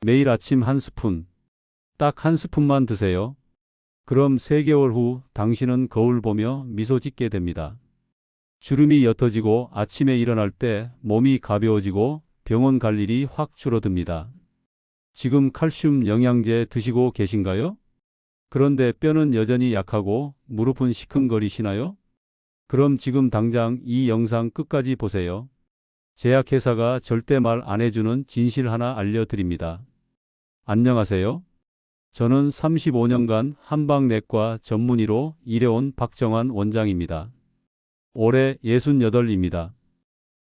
매일 아침 한 스푼, 딱 한 스푼만 드세요. 그럼 3개월 후 당신은 거울 보며 미소 짓게 됩니다. 주름이 옅어지고 아침에 일어날 때 몸이 가벼워지고 병원 갈 일이 확 줄어듭니다. 지금 칼슘 영양제 드시고 계신가요? 그런데 뼈는 여전히 약하고 무릎은 시큰거리시나요? 그럼 지금 당장 이 영상 끝까지 보세요. 제약회사가 절대 말 안 해주는 진실 하나 알려드립니다. 안녕하세요. 저는 35년간 한방내과 전문의로 일해온 박정환 원장입니다. 올해 68입니다.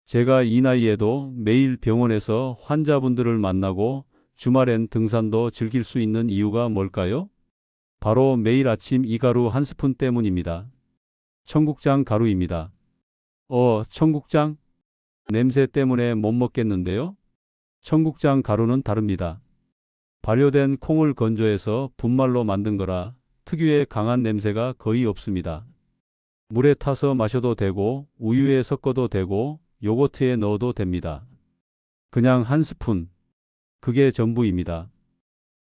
제가 이 나이에도 매일 병원에서 환자분들을 만나고 주말엔 등산도 즐길 수 있는 이유가 뭘까요? 바로 매일 아침 이 가루 한 스푼 때문입니다. 청국장 가루입니다. 청국장? 냄새 때문에 못 먹겠는데요? 청국장 가루는 다릅니다. 발효된 콩을 건조해서 분말로 만든 거라 특유의 강한 냄새가 거의 없습니다. 물에 타서 마셔도 되고 우유에 섞어도 되고 요거트에 넣어도 됩니다. 그냥 한 스푼. 그게 전부입니다.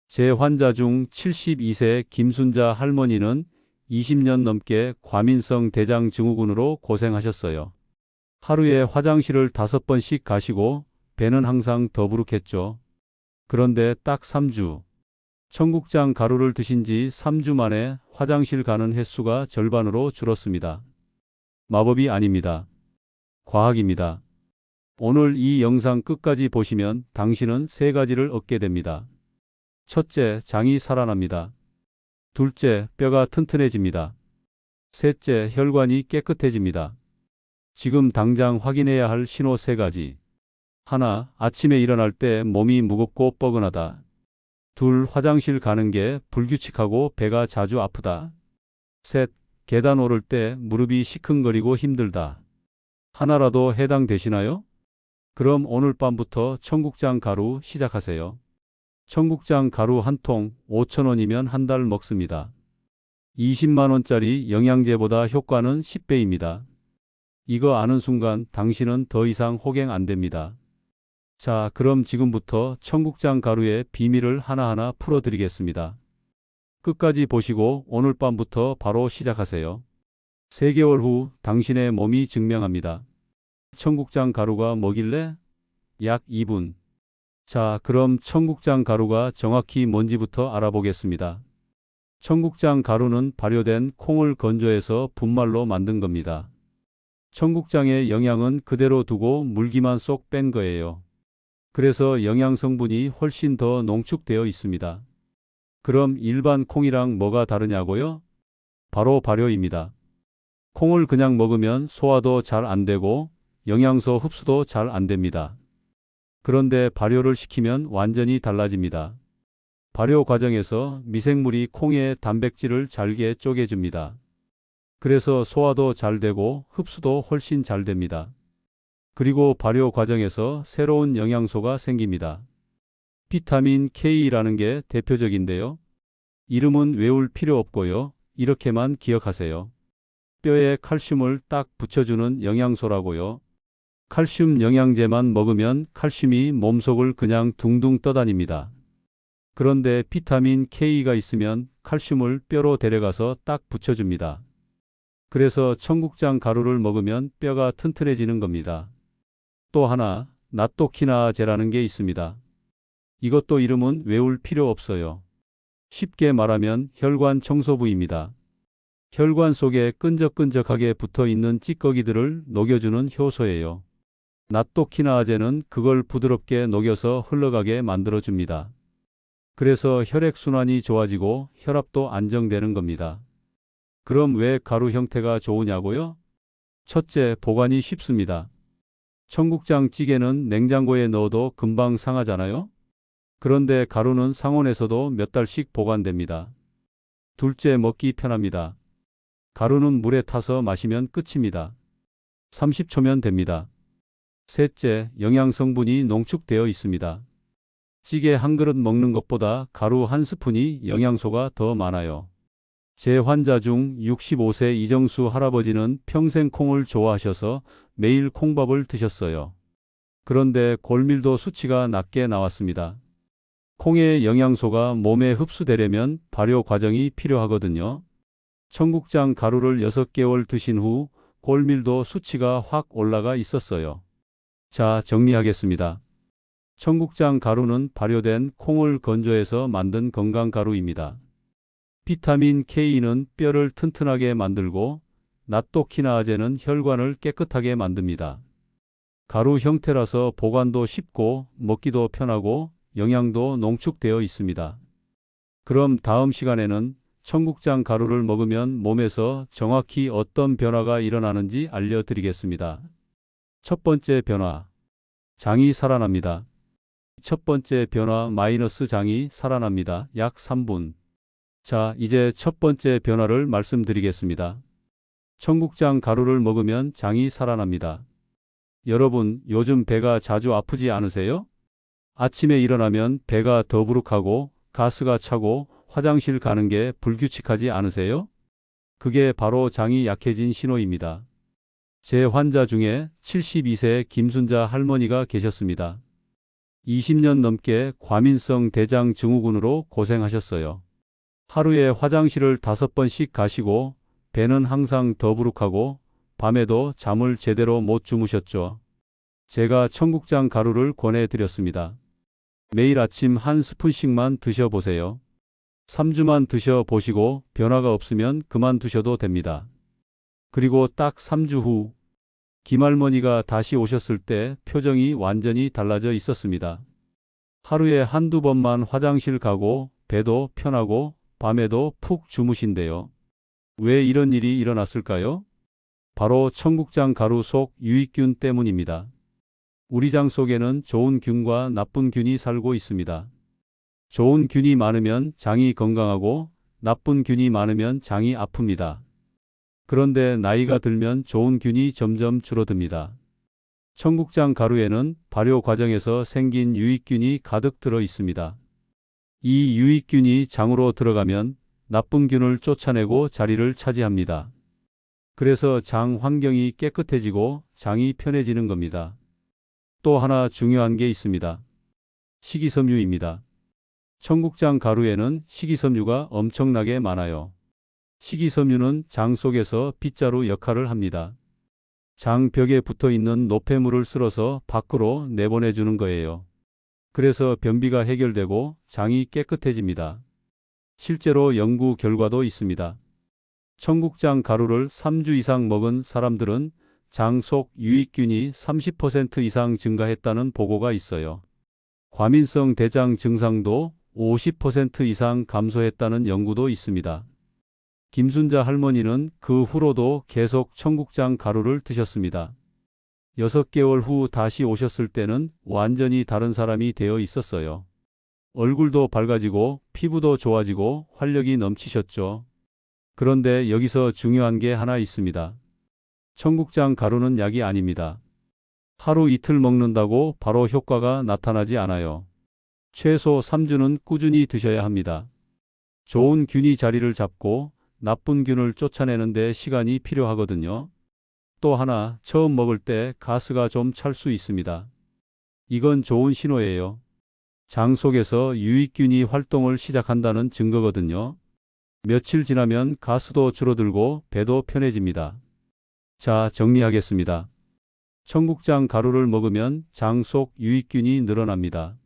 제 환자 중 72세 김순자 할머니는 20년 넘게 과민성 대장 증후군으로 고생하셨어요. 하루에 화장실을 5번씩 가시고 배는 항상 더부룩했죠. 그런데 딱 3주. 청국장 가루를 드신 지 3주 만에 화장실 가는 횟수가 절반으로 줄었습니다. 마법이 아닙니다. 과학입니다. 오늘 이 영상 끝까지 보시면 당신은 3가지를 얻게 됩니다. 첫째, 장이 살아납니다. 둘째, 뼈가 튼튼해집니다. 셋째, 혈관이 깨끗해집니다. 지금 당장 확인해야 할 신호 3가지. 하나, 아침에 일어날 때 몸이 무겁고 뻐근하다. 둘, 화장실 가는 게 불규칙하고 배가 자주 아프다. 셋, 계단 오를 때 무릎이 시큰거리고 힘들다. 하나라도 해당되시나요? 그럼 오늘 밤부터 청국장 가루 시작하세요. 청국장 가루 한 통 5,000원이면 한 달 먹습니다. 20만 원짜리 영양제보다 효과는 10배입니다. 이거 아는 순간 당신은 더 이상 호갱 안 됩니다. 자, 그럼 지금부터 청국장 가루의 비밀을 하나하나 풀어드리겠습니다. 끝까지 보시고 오늘 밤부터 바로 시작하세요. 3개월 후 당신의 몸이 증명합니다. 청국장 가루가 뭐길래? 약 2분. 자, 그럼 청국장 가루가 정확히 뭔지부터 알아보겠습니다. 청국장 가루는 발효된 콩을 건조해서 분말로 만든 겁니다. 청국장의 영양은 그대로 두고 물기만 쏙 뺀 거예요. 그래서 영양 성분이 훨씬 더 농축되어 있습니다. 그럼 일반 콩이랑 뭐가 다르냐고요? 바로 발효입니다. 콩을 그냥 먹으면 소화도 잘 안 되고 영양소 흡수도 잘 안 됩니다. 그런데 발효를 시키면 완전히 달라집니다. 발효 과정에서 미생물이 콩의 단백질을 잘게 쪼개줍니다. 그래서 소화도 잘 되고 흡수도 훨씬 잘 됩니다. 그리고 발효 과정에서 새로운 영양소가 생깁니다. 비타민 K라는 게 대표적인데요. 이름은 외울 필요 없고요. 이렇게만 기억하세요. 뼈에 칼슘을 딱 붙여주는 영양소라고요. 칼슘 영양제만 먹으면 칼슘이 몸속을 그냥 둥둥 떠다닙니다. 그런데 비타민 K가 있으면 칼슘을 뼈로 데려가서 딱 붙여줍니다. 그래서 청국장 가루를 먹으면 뼈가 튼튼해지는 겁니다. 또 하나, 나토키나제라는 게 있습니다. 이것도 이름은 외울 필요 없어요. 쉽게 말하면 혈관 청소부입니다. 혈관 속에 끈적끈적하게 붙어있는 찌꺼기들을 녹여주는 효소예요. 나토키나제는 그걸 부드럽게 녹여서 흘러가게 만들어줍니다. 그래서 혈액순환이 좋아지고 혈압도 안정되는 겁니다. 그럼 왜 가루 형태가 좋으냐고요? 첫째, 보관이 쉽습니다. 청국장 찌개는 냉장고에 넣어도 금방 상하잖아요? 그런데 가루는 상온에서도 몇 달씩 보관됩니다. 둘째, 먹기 편합니다. 가루는 물에 타서 마시면 끝입니다. 30초면 됩니다. 셋째, 영양 성분이 농축되어 있습니다. 찌개 한 그릇 먹는 것보다 가루 한 스푼이 영양소가 더 많아요. 제 환자 중 65세 이정수 할아버지는 평생 콩을 좋아하셔서 매일 콩밥을 드셨어요. 그런데 골밀도 수치가 낮게 나왔습니다. 콩의 영양소가 몸에 흡수되려면 발효 과정이 필요하거든요. 청국장 가루를 6개월 드신 후 골밀도 수치가 확 올라가 있었어요. 자, 정리하겠습니다. 청국장 가루는 발효된 콩을 건조해서 만든 건강가루입니다. 비타민 K는 뼈를 튼튼하게 만들고 나토키나아제는 혈관을 깨끗하게 만듭니다. 가루 형태라서 보관도 쉽고 먹기도 편하고 영양도 농축되어 있습니다. 그럼 다음 시간에는 청국장 가루를 먹으면 몸에서 정확히 어떤 변화가 일어나는지 알려드리겠습니다. 첫 번째 변화, 장이 살아납니다. 첫 번째 변화 마이너스 장이 살아납니다. 약 3분. 자, 이제 첫 번째 변화를 말씀드리겠습니다. 청국장 가루를 먹으면 장이 살아납니다. 여러분, 요즘 배가 자주 아프지 않으세요? 아침에 일어나면 배가 더부룩하고 가스가 차고 화장실 가는 게 불규칙하지 않으세요? 그게 바로 장이 약해진 신호입니다. 제 환자 중에 72세 김순자 할머니가 계셨습니다. 20년 넘게 과민성 대장 증후군으로 고생하셨어요. 하루에 화장실을 5번씩 가시고 배는 항상 더부룩하고 밤에도 잠을 제대로 못 주무셨죠. 제가 청국장 가루를 권해드렸습니다. 매일 아침 한 스푼씩만 드셔보세요. 3주만 드셔보시고 변화가 없으면 그만두셔도 됩니다. 그리고 딱 3주 후 김할머니가 다시 오셨을 때 표정이 완전히 달라져 있었습니다. 하루에 한두 번만 화장실 가고 배도 편하고 밤에도 푹 주무신대요. 왜 이런 일이 일어났을까요? 바로 청국장 가루 속 유익균 때문입니다. 우리 장 속에는 좋은 균과 나쁜 균이 살고 있습니다. 좋은 균이 많으면 장이 건강하고 나쁜 균이 많으면 장이 아픕니다. 그런데 나이가 들면 좋은 균이 점점 줄어듭니다. 청국장 가루에는 발효 과정에서 생긴 유익균이 가득 들어 있습니다. 이 유익균이 장으로 들어가면 나쁜 균을 쫓아내고 자리를 차지합니다. 그래서 장 환경이 깨끗해지고 장이 편해지는 겁니다. 또 하나 중요한 게 있습니다. 식이섬유입니다. 청국장 가루에는 식이섬유가 엄청나게 많아요. 식이섬유는 장 속에서 빗자루 역할을 합니다. 장 벽에 붙어 있는 노폐물을 쓸어서 밖으로 내보내주는 거예요. 그래서 변비가 해결되고 장이 깨끗해집니다. 실제로 연구 결과도 있습니다. 청국장 가루를 3주 이상 먹은 사람들은 장 속 유익균이 30% 이상 증가했다는 보고가 있어요. 과민성 대장 증상도 50% 이상 감소했다는 연구도 있습니다. 김순자 할머니는 그 후로도 계속 청국장 가루를 드셨습니다. 6개월 후 다시 오셨을 때는 완전히 다른 사람이 되어 있었어요. 얼굴도 밝아지고 피부도 좋아지고 활력이 넘치셨죠. 그런데 여기서 중요한 게 하나 있습니다. 청국장 가루는 약이 아닙니다. 하루 이틀 먹는다고 바로 효과가 나타나지 않아요. 최소 3주는 꾸준히 드셔야 합니다. 좋은 균이 자리를 잡고 나쁜 균을 쫓아내는 데 시간이 필요하거든요. 또 하나, 처음 먹을 때 가스가 좀 찰 수 있습니다. 이건 좋은 신호예요. 장 속에서 유익균이 활동을 시작한다는 증거거든요. 며칠 지나면 가스도 줄어들고 배도 편해집니다. 자, 정리하겠습니다. 청국장 가루를 먹으면 장 속 유익균이 늘어납니다.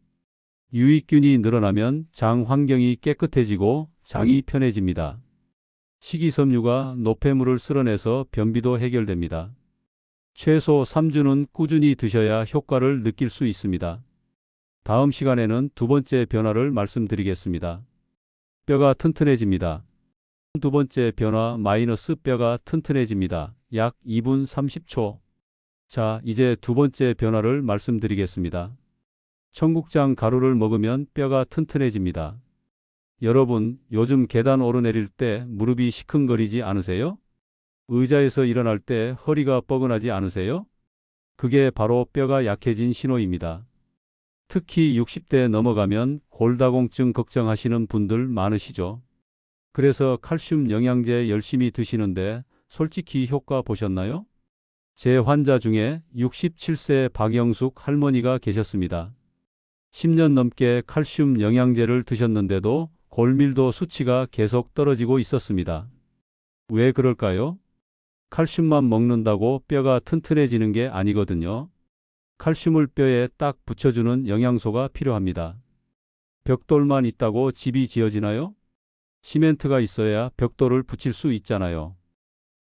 유익균이 늘어나면 장 환경이 깨끗해지고 장이 편해집니다. 식이섬유가 노폐물을 쓸어내서 변비도 해결됩니다. 최소 3주는 꾸준히 드셔야 효과를 느낄 수 있습니다. 다음 시간에는 두 번째 변화를 말씀드리겠습니다. 뼈가 튼튼해집니다. 두 번째 변화 마이너스 뼈가 튼튼해집니다. 약 2분 30초. 자, 이제 두 번째 변화를 말씀드리겠습니다. 청국장 가루를 먹으면 뼈가 튼튼해집니다. 여러분, 요즘 계단 오르내릴 때 무릎이 시큰거리지 않으세요? 의자에서 일어날 때 허리가 뻐근하지 않으세요? 그게 바로 뼈가 약해진 신호입니다. 특히 60대 넘어가면 골다공증 걱정하시는 분들 많으시죠? 그래서 칼슘 영양제 열심히 드시는데 솔직히 효과 보셨나요? 제 환자 중에 67세 박영숙 할머니가 계셨습니다. 10년 넘게 칼슘 영양제를 드셨는데도 골밀도 수치가 계속 떨어지고 있었습니다. 왜 그럴까요? 칼슘만 먹는다고 뼈가 튼튼해지는 게 아니거든요. 칼슘을 뼈에 딱 붙여주는 영양소가 필요합니다. 벽돌만 있다고 집이 지어지나요? 시멘트가 있어야 벽돌을 붙일 수 있잖아요.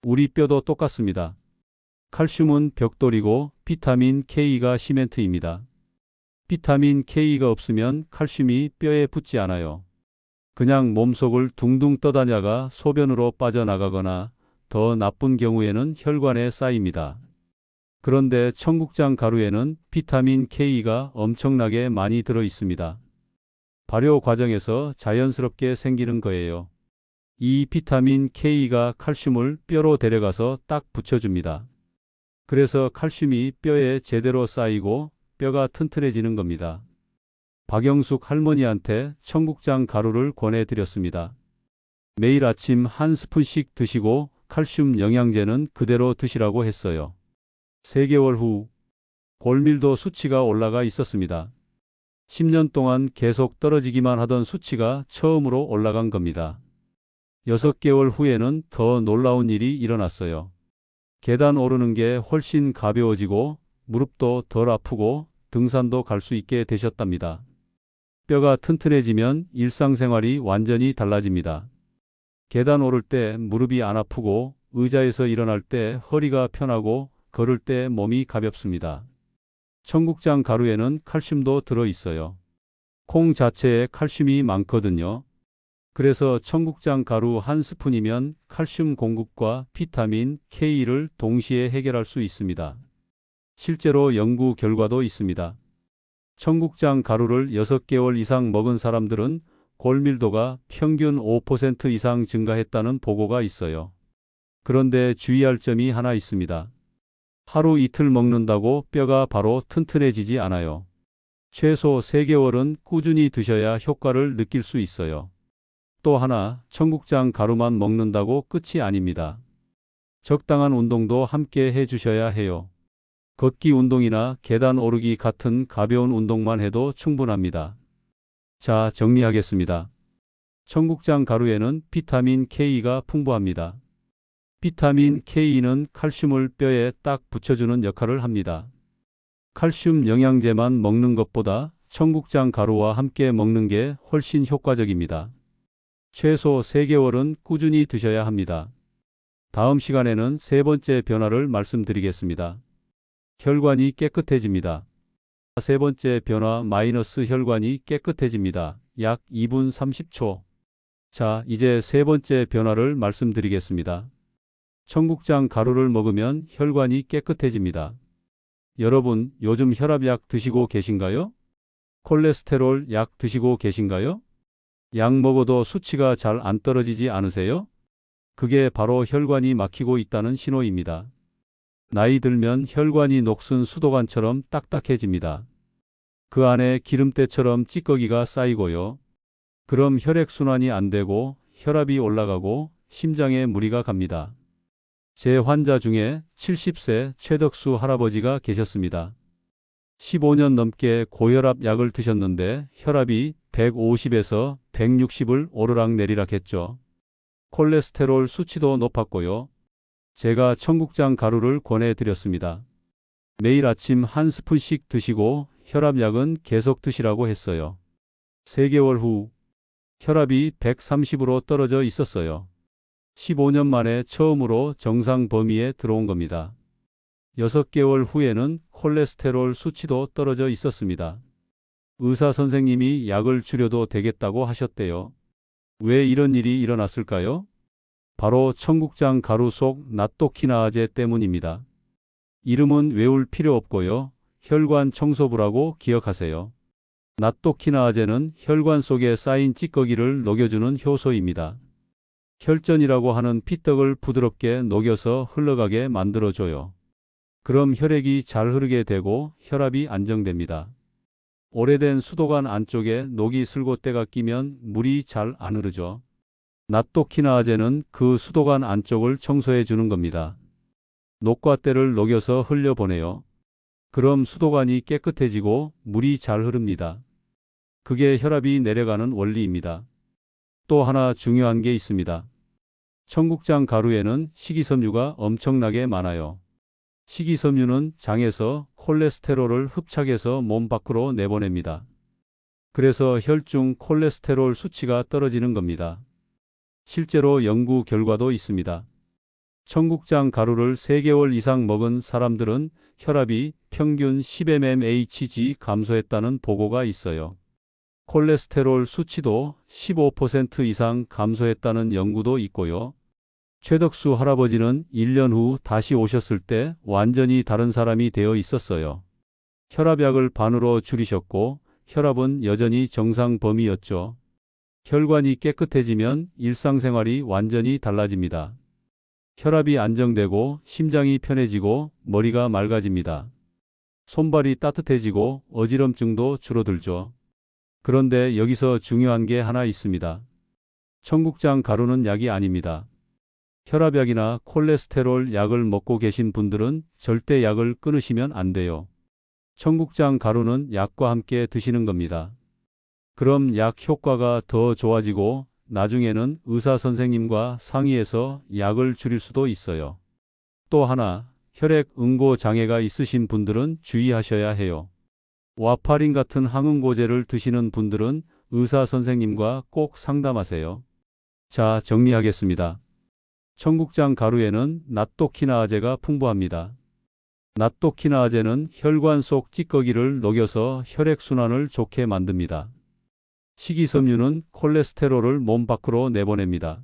우리 뼈도 똑같습니다. 칼슘은 벽돌이고 비타민 K가 시멘트입니다. 비타민 K가 없으면 칼슘이 뼈에 붙지 않아요. 그냥 몸속을 둥둥 떠다녀가 소변으로 빠져나가거나 더 나쁜 경우에는 혈관에 쌓입니다. 그런데 청국장 가루에는 비타민 K가 엄청나게 많이 들어 있습니다. 발효 과정에서 자연스럽게 생기는 거예요. 이 비타민 K가 칼슘을 뼈로 데려가서 딱 붙여줍니다. 그래서 칼슘이 뼈에 제대로 쌓이고 뼈가 튼튼해지는 겁니다. 박영숙 할머니한테 청국장 가루를 권해드렸습니다. 매일 아침 한 스푼씩 드시고 칼슘 영양제는 그대로 드시라고 했어요. 3개월 후 골밀도 수치가 올라가 있었습니다. 10년 동안 계속 떨어지기만 하던 수치가 처음으로 올라간 겁니다. 6개월 후에는 더 놀라운 일이 일어났어요. 계단 오르는 게 훨씬 가벼워지고 무릎도 덜 아프고 등산도 갈 수 있게 되셨답니다. 뼈가 튼튼해지면 일상생활이 완전히 달라집니다. 계단 오를 때 무릎이 안 아프고 의자에서 일어날 때 허리가 편하고 걸을 때 몸이 가볍습니다. 청국장 가루에는 칼슘도 들어 있어요. 콩 자체에 칼슘이 많거든요. 그래서 청국장 가루 한 스푼이면 칼슘 공급과 비타민 K를 동시에 해결할 수 있습니다. 실제로 연구 결과도 있습니다. 청국장 가루를 6개월 이상 먹은 사람들은 골밀도가 평균 5% 이상 증가했다는 보고가 있어요. 그런데 주의할 점이 하나 있습니다. 하루 이틀 먹는다고 뼈가 바로 튼튼해지지 않아요. 최소 3개월은 꾸준히 드셔야 효과를 느낄 수 있어요. 또 하나, 청국장 가루만 먹는다고 끝이 아닙니다. 적당한 운동도 함께 해주셔야 해요. 걷기 운동이나 계단 오르기 같은 가벼운 운동만 해도 충분합니다. 자, 정리하겠습니다. 청국장 가루에는 비타민 K가 풍부합니다. 비타민 K는 칼슘을 뼈에 딱 붙여주는 역할을 합니다. 칼슘 영양제만 먹는 것보다 청국장 가루와 함께 먹는 게 훨씬 효과적입니다. 최소 3개월은 꾸준히 드셔야 합니다. 다음 시간에는 3번째 변화를 말씀드리겠습니다. 혈관이 깨끗해집니다. 3번째 변화 마이너스 혈관이 깨끗해집니다. 약 2분 30초. 자, 이제 3번째 변화를 말씀드리겠습니다. 청국장 가루를 먹으면 혈관이 깨끗해집니다. 여러분, 요즘 혈압약 드시고 계신가요? 콜레스테롤 약 드시고 계신가요? 약 먹어도 수치가 잘 안 떨어지지 않으세요? 그게 바로 혈관이 막히고 있다는 신호입니다. 나이 들면 혈관이 녹슨 수도관처럼 딱딱해집니다. 그 안에 기름때처럼 찌꺼기가 쌓이고요. 그럼 혈액순환이 안 되고 혈압이 올라가고 심장에 무리가 갑니다. 제 환자 중에 70세 최덕수 할아버지가 계셨습니다. 15년 넘게 고혈압 약을 드셨는데 혈압이 150에서 160을 오르락내리락 했죠. 콜레스테롤 수치도 높았고요. 제가 청국장 가루를 권해드렸습니다. 매일 아침 한 스푼씩 드시고 혈압약은 계속 드시라고 했어요. 3개월 후 혈압이 130으로 떨어져 있었어요. 15년 만에 처음으로 정상 범위에 들어온 겁니다. 6개월 후에는 콜레스테롤 수치도 떨어져 있었습니다. 의사 선생님이 약을 줄여도 되겠다고 하셨대요. 왜 이런 일이 일어났을까요? 바로 청국장 가루 속 나토키나아제 때문입니다. 이름은 외울 필요 없고요. 혈관 청소부라고 기억하세요. 나토키나아제는 혈관 속에 쌓인 찌꺼기를 녹여주는 효소입니다. 혈전이라고 하는 피떡을 부드럽게 녹여서 흘러가게 만들어줘요. 그럼 혈액이 잘 흐르게 되고 혈압이 안정됩니다. 오래된 수도관 안쪽에 녹이 슬고 때가 끼면 물이 잘 안 흐르죠. 나토키나아제는 그 수도관 안쪽을 청소해 주는 겁니다. 녹과 때를 녹여서 흘려보내요. 그럼 수도관이 깨끗해지고 물이 잘 흐릅니다. 그게 혈압이 내려가는 원리입니다. 또 하나 중요한 게 있습니다. 청국장 가루에는 식이섬유가 엄청나게 많아요. 식이섬유는 장에서 콜레스테롤을 흡착해서 몸 밖으로 내보냅니다. 그래서 혈중 콜레스테롤 수치가 떨어지는 겁니다. 실제로 연구 결과도 있습니다. 청국장 가루를 3개월 이상 먹은 사람들은 혈압이 평균 10mmHg 감소했다는 보고가 있어요. 콜레스테롤 수치도 15% 이상 감소했다는 연구도 있고요. 최덕수 할아버지는 1년 후 다시 오셨을 때 완전히 다른 사람이 되어 있었어요. 혈압약을 반으로 줄이셨고 혈압은 여전히 정상 범위였죠. 혈관이 깨끗해지면 일상생활이 완전히 달라집니다. 혈압이 안정되고 심장이 편해지고 머리가 맑아집니다. 손발이 따뜻해지고 어지럼증도 줄어들죠. 그런데 여기서 중요한 게 하나 있습니다. 청국장 가루는 약이 아닙니다. 혈압약이나 콜레스테롤 약을 먹고 계신 분들은 절대 약을 끊으시면 안 돼요. 청국장 가루는 약과 함께 드시는 겁니다. 그럼 약 효과가 더 좋아지고 나중에는 의사 선생님과 상의해서 약을 줄일 수도 있어요. 또 하나, 혈액 응고 장애가 있으신 분들은 주의하셔야 해요. 와파린 같은 항응고제를 드시는 분들은 의사 선생님과 꼭 상담하세요. 자, 정리하겠습니다. 청국장 가루에는 나토키나아제가 풍부합니다. 나토키나아제는 혈관 속 찌꺼기를 녹여서 혈액순환을 좋게 만듭니다. 식이섬유는 콜레스테롤을 몸 밖으로 내보냅니다.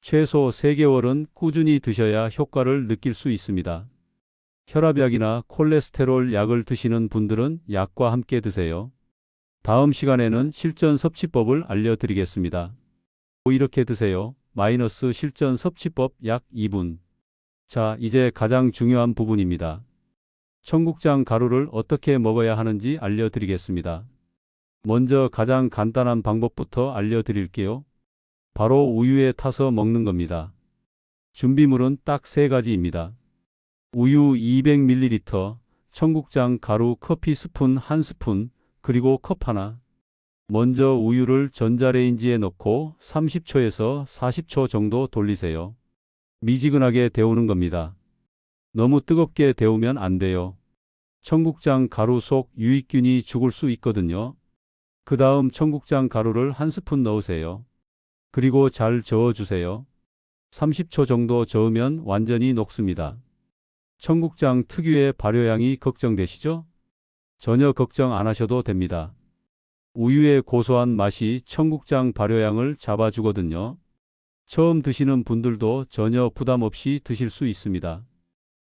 최소 3개월은 꾸준히 드셔야 효과를 느낄 수 있습니다. 혈압약이나 콜레스테롤 약을 드시는 분들은 약과 함께 드세요. 다음 시간에는 실전 섭취법을 알려드리겠습니다. 이렇게 드세요. 마이너스 실전 섭취법 약 2분. 자, 이제 가장 중요한 부분입니다. 청국장 가루를 어떻게 먹어야 하는지 알려드리겠습니다. 먼저 가장 간단한 방법부터 알려드릴게요. 바로 우유에 타서 먹는 겁니다. 준비물은 딱 3가지입니다. 우유 200ml, 청국장 가루 커피 스푼 1스푼, 그리고 컵 하나. 먼저 우유를 전자레인지에 넣고 30초에서 40초 정도 돌리세요. 미지근하게 데우는 겁니다. 너무 뜨겁게 데우면 안 돼요. 청국장 가루 속 유익균이 죽을 수 있거든요. 그 다음 청국장 가루를 1스푼 넣으세요. 그리고 잘 저어주세요. 30초 정도 저으면 완전히 녹습니다. 청국장 특유의 발효향이 걱정되시죠? 전혀 걱정 안 하셔도 됩니다. 우유의 고소한 맛이 청국장 발효향을 잡아주거든요. 처음 드시는 분들도 전혀 부담 없이 드실 수 있습니다.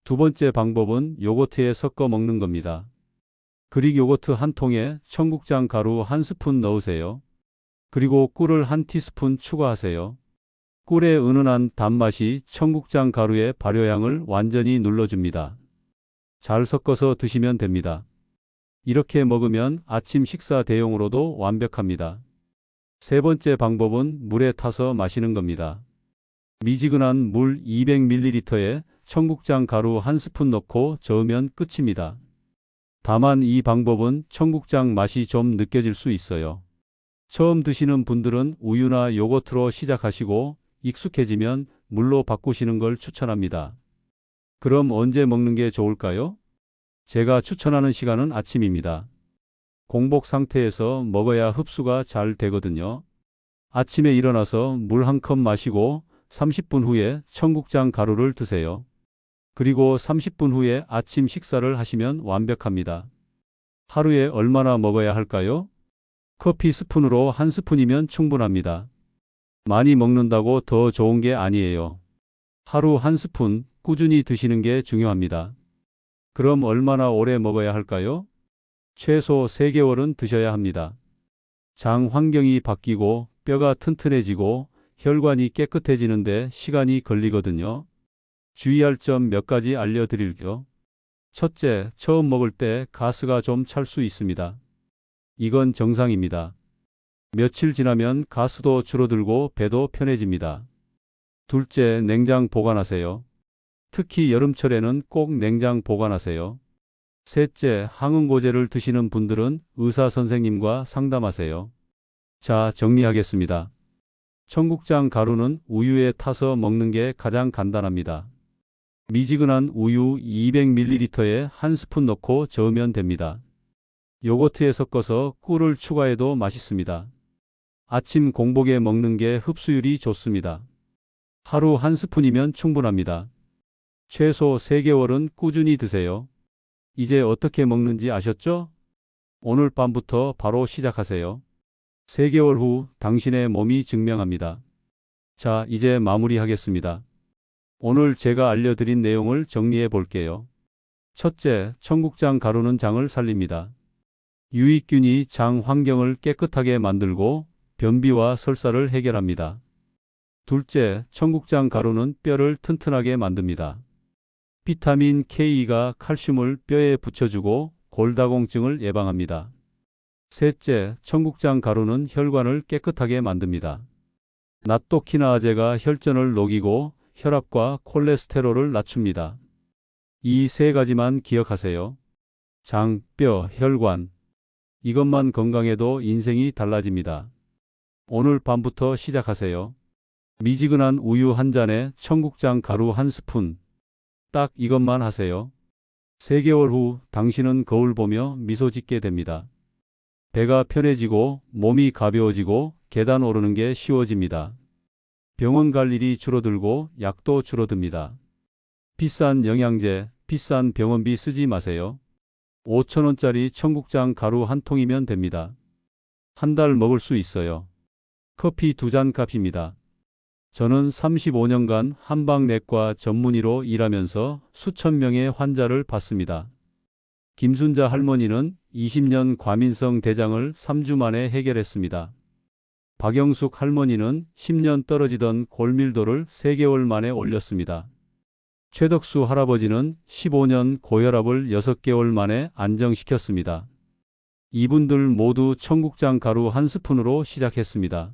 두 번째 방법은 요거트에 섞어 먹는 겁니다. 그릭 요거트 한 통에 청국장 가루 1스푼 넣으세요. 그리고 꿀을 1티스푼 추가하세요. 꿀의 은은한 단맛이 청국장 가루의 발효향을 완전히 눌러줍니다. 잘 섞어서 드시면 됩니다. 이렇게 먹으면 아침 식사 대용으로도 완벽합니다. 세 번째 방법은 물에 타서 마시는 겁니다. 미지근한 물 200ml에 청국장 가루 1스푼 넣고 저으면 끝입니다. 다만 이 방법은 청국장 맛이 좀 느껴질 수 있어요. 처음 드시는 분들은 우유나 요거트로 시작하시고 익숙해지면 물로 바꾸시는 걸 추천합니다. 그럼 언제 먹는 게 좋을까요? 제가 추천하는 시간은 아침입니다. 공복 상태에서 먹어야 흡수가 잘 되거든요. 아침에 일어나서 물 1컵 마시고 30분 후에 청국장 가루를 드세요. 그리고 30분 후에 아침 식사를 하시면 완벽합니다. 하루에 얼마나 먹어야 할까요? 커피 스푼으로 1스푼이면 충분합니다. 많이 먹는다고 더 좋은 게 아니에요. 하루 1스푼 꾸준히 드시는 게 중요합니다. 그럼 얼마나 오래 먹어야 할까요? 최소 3개월은 드셔야 합니다. 장 환경이 바뀌고 뼈가 튼튼해지고 혈관이 깨끗해지는데 시간이 걸리거든요. 주의할 점 몇 가지 알려드릴게요. 첫째, 처음 먹을 때 가스가 좀 찰 수 있습니다. 이건 정상입니다. 며칠 지나면 가스도 줄어들고 배도 편해집니다. 둘째, 냉장 보관하세요. 특히 여름철에는 꼭 냉장 보관하세요. 셋째, 항응고제를 드시는 분들은 의사 선생님과 상담하세요. 자, 정리하겠습니다. 청국장 가루는 우유에 타서 먹는 게 가장 간단합니다. 미지근한 우유 200ml에 한 스푼 넣고 저으면 됩니다. 요거트에 섞어서 꿀을 추가해도 맛있습니다. 아침 공복에 먹는 게 흡수율이 좋습니다. 하루 한 스푼이면 충분합니다. 최소 3개월은 꾸준히 드세요. 이제 어떻게 먹는지 아셨죠? 오늘 밤부터 바로 시작하세요. 3개월 후 당신의 몸이 증명합니다. 자, 이제 마무리하겠습니다. 오늘 제가 알려드린 내용을 정리해 볼게요. 첫째, 청국장 가루는 장을 살립니다. 유익균이 장 환경을 깨끗하게 만들고 변비와 설사를 해결합니다. 둘째, 청국장 가루는 뼈를 튼튼하게 만듭니다. 비타민 K가 칼슘을 뼈에 붙여주고 골다공증을 예방합니다. 셋째, 청국장 가루는 혈관을 깨끗하게 만듭니다. 나토키나아제가 혈전을 녹이고 혈압과 콜레스테롤을 낮춥니다. 이 3가지만 기억하세요. 장, 뼈, 혈관. 이것만 건강해도 인생이 달라집니다. 오늘 밤부터 시작하세요. 미지근한 우유 한 잔에 청국장 가루 한 스푼. 딱 이것만 하세요. 3개월 후 당신은 거울 보며 미소 짓게 됩니다. 배가 편해지고 몸이 가벼워지고 계단 오르는 게 쉬워집니다. 병원 갈 일이 줄어들고 약도 줄어듭니다. 비싼 영양제, 비싼 병원비 쓰지 마세요. 5,000원짜리 청국장 가루 한 통이면 됩니다. 한 달 먹을 수 있어요. 커피 2잔 값입니다. 저는 35년간 한방내과 전문의로 일하면서 수천 명의 환자를 봤습니다. 김순자 할머니는 20년 과민성 대장을 3주 만에 해결했습니다. 박영숙 할머니는 10년 떨어지던 골밀도를 3개월 만에 올렸습니다. 최덕수 할아버지는 15년 고혈압을 6개월 만에 안정시켰습니다. 이분들 모두 청국장 가루 한 스푼으로 시작했습니다.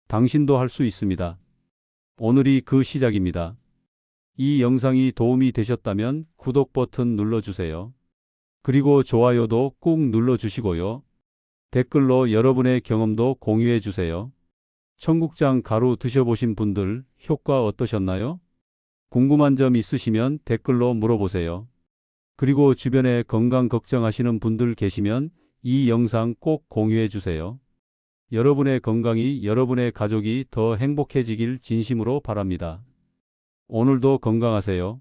당신도 할 수 있습니다. 오늘이 그 시작입니다. 이 영상이 도움이 되셨다면 구독 버튼 눌러주세요. 그리고 좋아요도 꾹 눌러주시고요. 댓글로 여러분의 경험도 공유해주세요. 청국장 가루 드셔보신 분들 효과 어떠셨나요? 궁금한 점 있으시면 댓글로 물어보세요. 그리고 주변에 건강 걱정하시는 분들 계시면 이 영상 꼭 공유해주세요. 여러분의 건강이 여러분의 가족이 더 행복해지길 진심으로 바랍니다. 오늘도 건강하세요.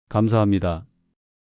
감사합니다.